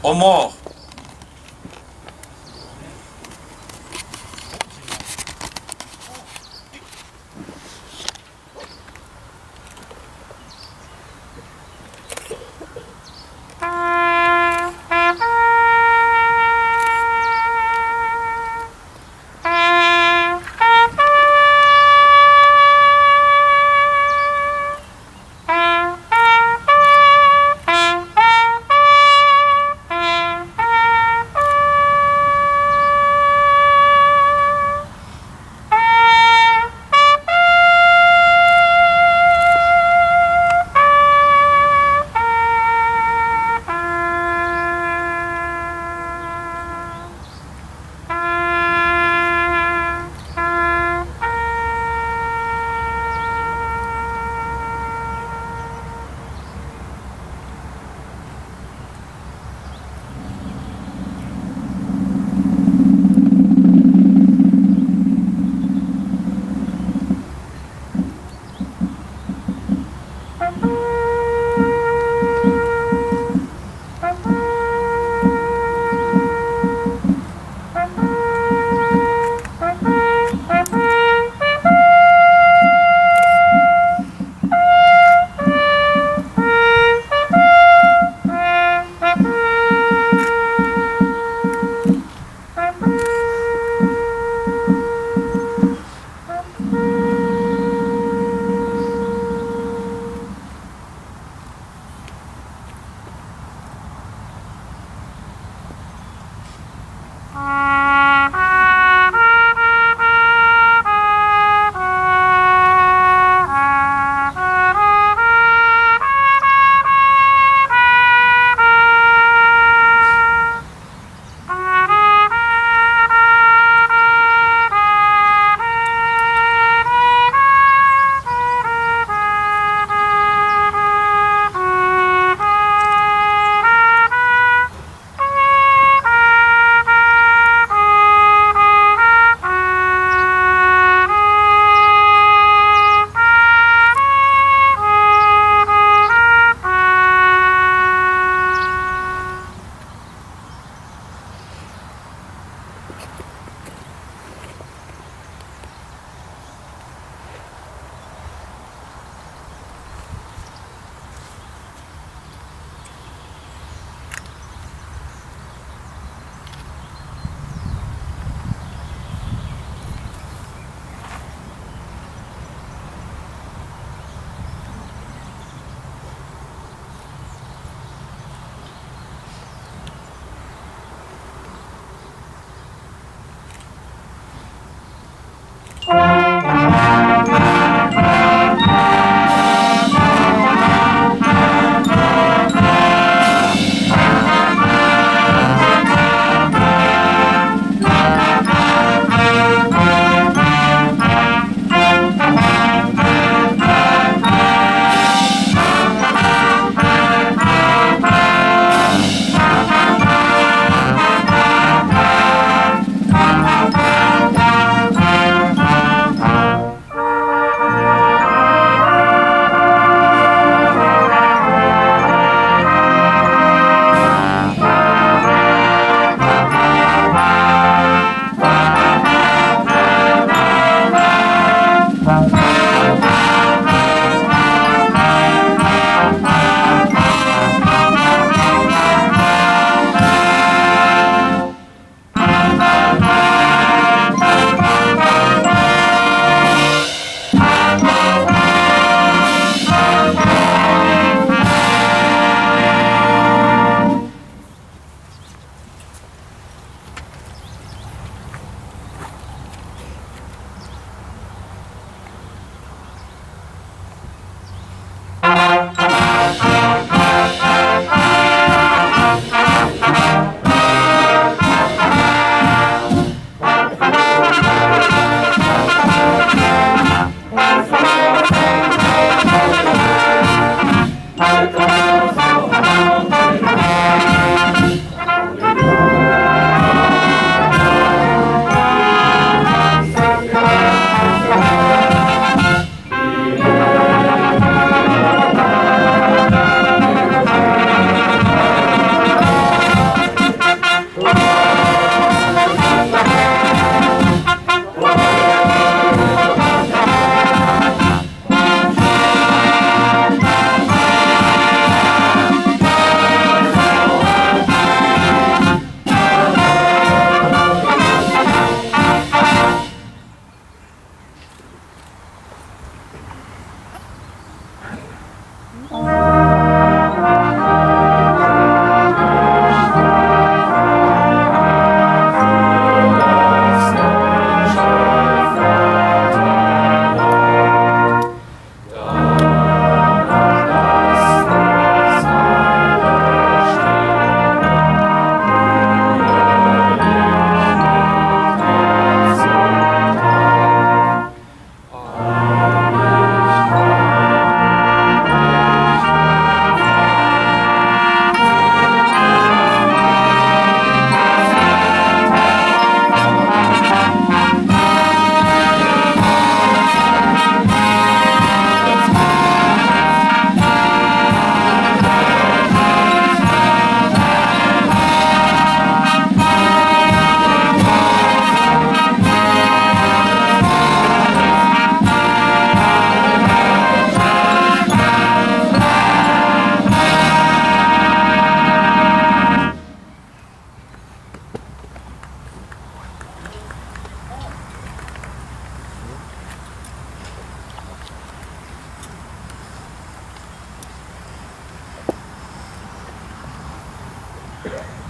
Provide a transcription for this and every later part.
Aux morts.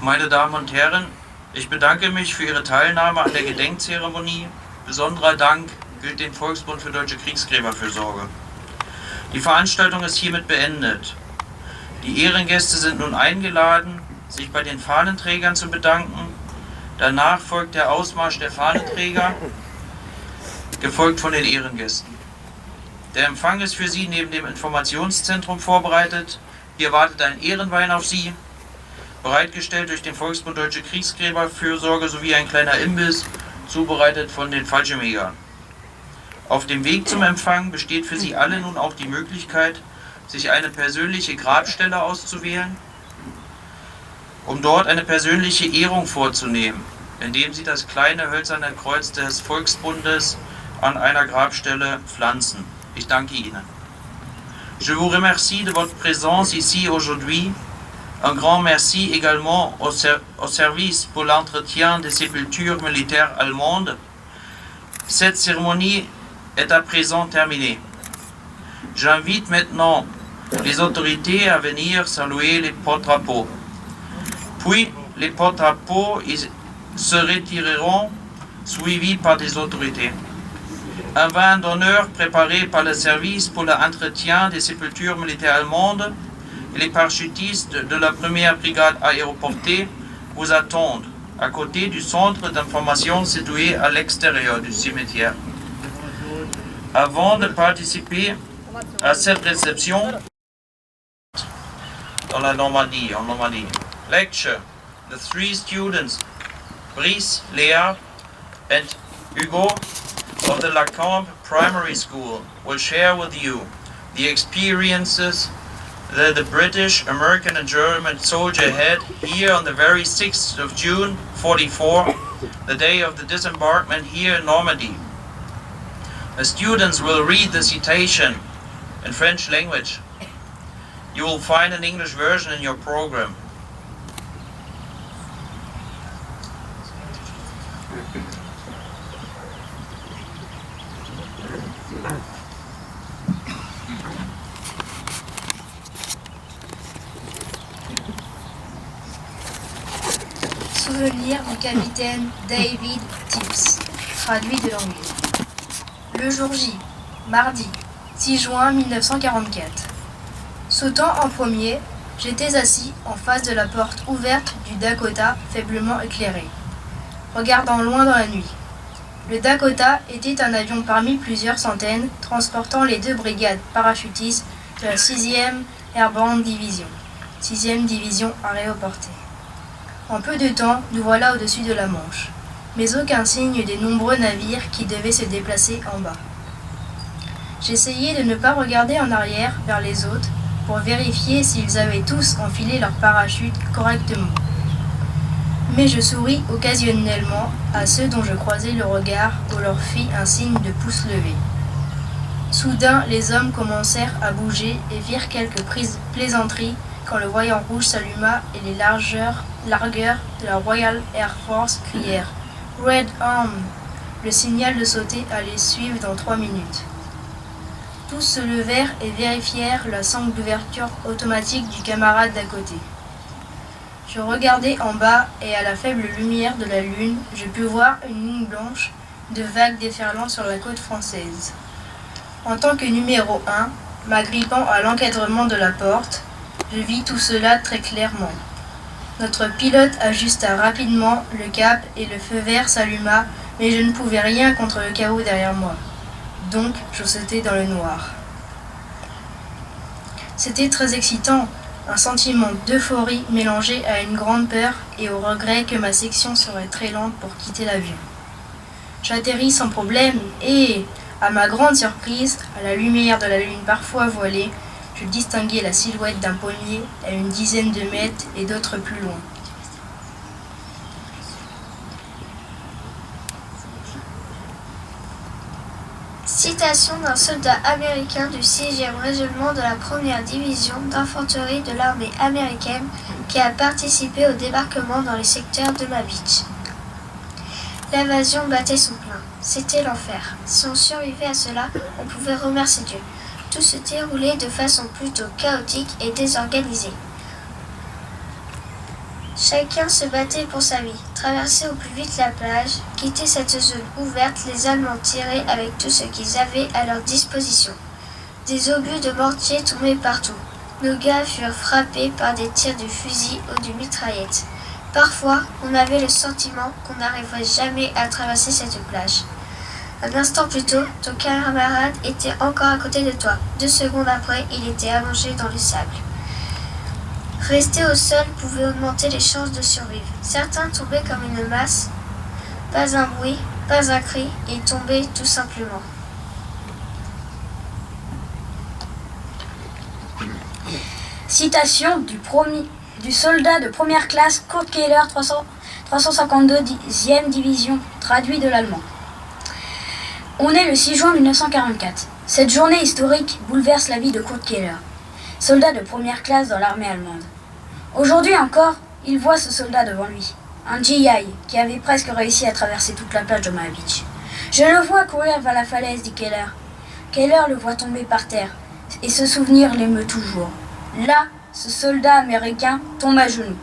Meine Damen und Herren, ich bedanke mich für Ihre Teilnahme an der Gedenkzeremonie. Besonderer Dank gilt dem Volksbund für Deutsche Kriegsgräberfürsorge. Die Veranstaltung ist hiermit beendet. Die Ehrengäste sind nun eingeladen, sich bei den Fahnenträgern zu bedanken. Danach folgt der Ausmarsch der Fahnenträger, gefolgt von den Ehrengästen. Der Empfang ist für Sie neben dem Informationszentrum vorbereitet. Hier wartet ein Ehrenwein auf Sie, bereitgestellt durch den Volksbund Deutsche Kriegsgräberfürsorge sowie ein kleiner Imbiss, zubereitet von den Fallschirmjägern. Auf dem Weg zum Empfang besteht für Sie alle nun auch die Möglichkeit, sich eine persönliche Grabstelle auszuwählen, um dort eine persönliche Ehrung vorzunehmen, indem Sie das kleine hölzerne Kreuz des Volksbundes an einer Grabstelle pflanzen. Ich danke Ihnen. Je vous remercie de votre présence ici aujourd'hui. Un grand merci également au service pour l'entretien des sépultures militaires allemandes. Cette cérémonie est à présent terminée. J'invite maintenant les autorités à venir saluer les porte-drapeaux. Puis les porte-drapeaux se retireront suivis par des autorités. Un vin d'honneur préparé par le service pour l'entretien des sépultures militaires allemandes et les parachutistes de la première brigade aéroportée vous attendent à côté du centre d'information situé à l'extérieur du cimetière. Avant de participer à cette réception dans la Normandie, en Normandie, lecture, the three students, Brice, Léa, and Hugo of the Lacombe Primary School will share with you the experiences that the British, American and German soldier had here on the very 6th of June 44, the day of the disembarkment here in Normandy. The students will read the citation in French language. You will find an English version in your program. Souvenir du capitaine David Tips, traduit de l'anglais. Le jour J, mardi, 6 juin 1944. Sautant en premier, j'étais assis en face de la porte ouverte du Dakota faiblement éclairé, regardant loin dans la nuit. Le Dakota était un avion parmi plusieurs centaines transportant les 2 brigades parachutistes de la 6e Airborne Division, 6e division aéroportée. En peu de temps, nous voilà au-dessus de la Manche, mais aucun signe des nombreux navires qui devaient se déplacer en bas. J'essayais de ne pas regarder en arrière vers les autres pour vérifier s'ils avaient tous enfilé leurs parachutes correctement. Mais je souris occasionnellement à ceux dont je croisais le regard ou leur fis un signe de pouce levé. Soudain, les hommes commencèrent à bouger et firent quelques plaisanteries quand le voyant rouge s'alluma et les largueurs de la Royal Air Force crièrent « Red Arm !» Le signal de sauter allait suivre dans 3 minutes. Tous se levèrent et vérifièrent la sangle d'ouverture automatique du camarade d'à côté. Je regardai en bas et à la faible lumière de la lune, je pus voir une ligne blanche de vagues déferlant sur la côte française. En tant que numéro 1, m'agrippant à l'encadrement de la porte, je vis tout cela très clairement. Notre pilote ajusta rapidement le cap et le feu vert s'alluma, mais je ne pouvais rien contre le chaos derrière moi. Donc, je sautais dans le noir. C'était très excitant, un sentiment d'euphorie mélangé à une grande peur et au regret que ma section serait très lente pour quitter l'avion. J'atterris sans problème et, à ma grande surprise, à la lumière de la lune parfois voilée, je distinguais la silhouette d'un pommier à une dizaine de mètres et d'autres plus loin. Citation d'un soldat américain du 6e régiment de la 1re division d'infanterie de l'armée américaine qui a participé au débarquement dans les secteurs de Mabich. L'invasion battait son plein. C'était l'enfer. Si on survivait à cela, on pouvait remercier Dieu. Tout se déroulait de façon plutôt chaotique et désorganisée. Chacun se battait pour sa vie, traverser au plus vite la plage, quitter cette zone ouverte, les Allemands tiraient avec tout ce qu'ils avaient à leur disposition. Des obus de mortier tombaient partout. Nos gars furent frappés par des tirs de fusil ou de mitraillettes. Parfois, on avait le sentiment qu'on n'arriverait jamais à traverser cette plage. Un instant plus tôt, ton camarade était encore à côté de toi. 2 secondes après, il était allongé dans le sable. Rester au sol pouvait augmenter les chances de survivre. Certains tombaient comme une masse, pas un bruit, pas un cri, ils tombaient tout simplement. Citation du soldat de première classe Kurt Keller, 352e division, traduit de l'allemand. On est le 6 juin 1944. Cette journée historique bouleverse la vie de Kurt Keller, soldat de première classe dans l'armée allemande. Aujourd'hui encore, il voit ce soldat devant lui, un GI qui avait presque réussi à traverser toute la plage de Omaha Beach. Je le vois courir vers la falaise, dit Keller. Keller le voit tomber par terre, et ce souvenir l'émeut toujours. Là, ce soldat américain tombe à genoux.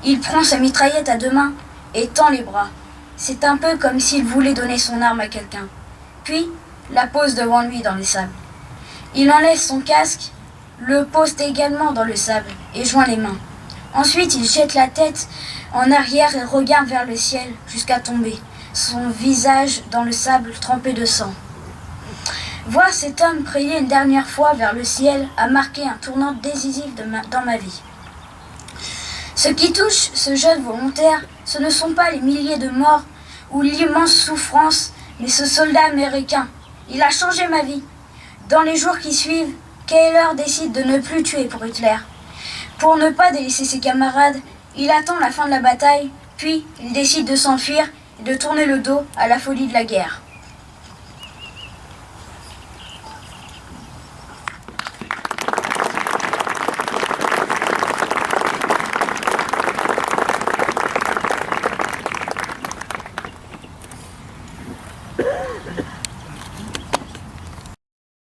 Il prend sa mitraillette à 2 mains et tend les bras. C'est un peu comme s'il voulait donner son arme à quelqu'un. Puis, la pose devant lui dans le sable. Il enlève son casque, le pose également dans le sable et joint les mains. Ensuite, il jette la tête en arrière et regarde vers le ciel jusqu'à tomber, son visage dans le sable trempé de sang. Voir cet homme prier une dernière fois vers le ciel a marqué un tournant décisif dans ma vie. Ce qui touche ce jeune volontaire, ce ne sont pas les milliers de morts ou l'immense souffrance, mais ce soldat américain. Il a changé ma vie. Dans les jours qui suivent, Keller décide de ne plus tuer pour Hitler. Pour ne pas délaisser ses camarades, il attend la fin de la bataille, puis il décide de s'enfuir et de tourner le dos à la folie de la guerre.